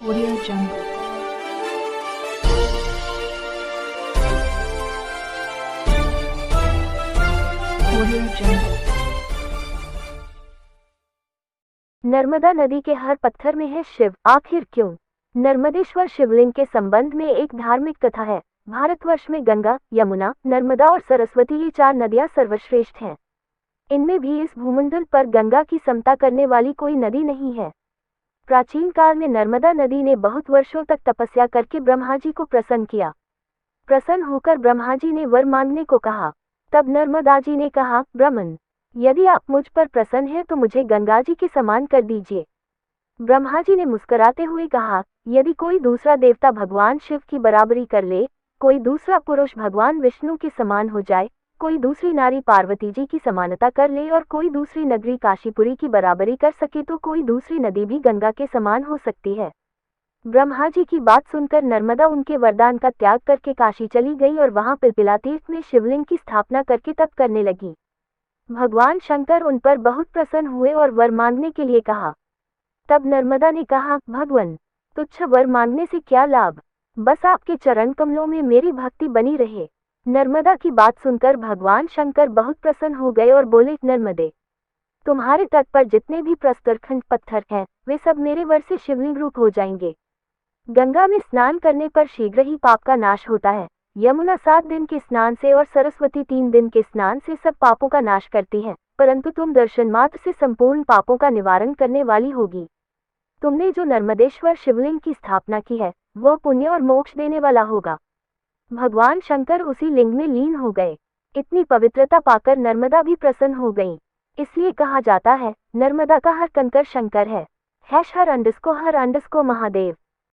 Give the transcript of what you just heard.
Audio Jungle. Audio Jungle. Narmada नदी के हर पत्थर में है शिव, आखिर क्यों? नर्मदेश्वर शिवलिंग के संबंध में एक धार्मिक कथा है। भारतवर्ष में गंगा, यमुना, नर्मदा और सरस्वती ये 4 नदियां सर्वश्रेष्ठ हैं। इनमें भी इस भूमंडल पर गंगा की समता करने वाली कोई नदी नहीं है। प्राचीन काल में नर्मदा नदी ने बहुत वर्षों तक तपस्या करके ब्रह्मा जी को प्रसन्न किया। प्रसन्न होकर ब्रह्मा जी ने वर मांगने को कहा। तब नर्मदा जी ने कहा, ब्रह्मन, यदि आप मुझ पर प्रसन्न हैं तो मुझे गंगा जी के समान कर दीजिए। ब्रह्मा जी ने मुस्कुराते हुए कहा, यदि कोई दूसरा देवता भगवान शिव की बराबरी कर ले, कोई दूसरा पुरुष भगवान विष्णु के समान हो जाए, कोई दूसरी नारी पार्वती जी की समानता कर ले और कोई दूसरी नगरी काशीपुरी की बराबरी कर सके तो कोई दूसरी नदी भी गंगा के समान हो सकती है। ब्रह्मा जी की बात सुनकर नर्मदा उनके वरदान का त्याग करके काशी चली गई और वहां पिलपिला तीर्थ में शिवलिंग की स्थापना करके तप करने लगी। भगवान शंकर उन पर बहुत प्रसन्न हुए और वर मांगने के लिए कहा। तब नर्मदा ने कहा, भगवान, तुच्छ वर मांगने से क्या लाभ, बस आपके चरण कमलों में मेरी भक्ति बनी रहे। नर्मदा की बात सुनकर भगवान शंकर बहुत प्रसन्न हो गए और बोले, नर्मदे, तुम्हारे तट पर जितने भी प्रस्तरखंड पत्थर हैं, वे सब मेरे वर से शिवलिंग रूप हो जाएंगे। गंगा में स्नान करने पर शीघ्र ही पाप का नाश होता है। यमुना 7 दिन के स्नान से और सरस्वती 3 दिन के स्नान से सब पापों का नाश करती है, परंतु तुम दर्शन मात्र से संपूर्ण पापों का निवारण करने वाली होगी। तुमने जो नर्मदेश्वर शिवलिंग की स्थापना की है, वह पुण्य और मोक्ष देने वाला होगा। भगवान शंकर उसी लिंग में लीन हो गए। इतनी पवित्रता पाकर नर्मदा भी प्रसन्न हो गईं। इसलिए कहा जाता है, नर्मदा का हर कंकर शंकर है। हर अंडस को महादेव।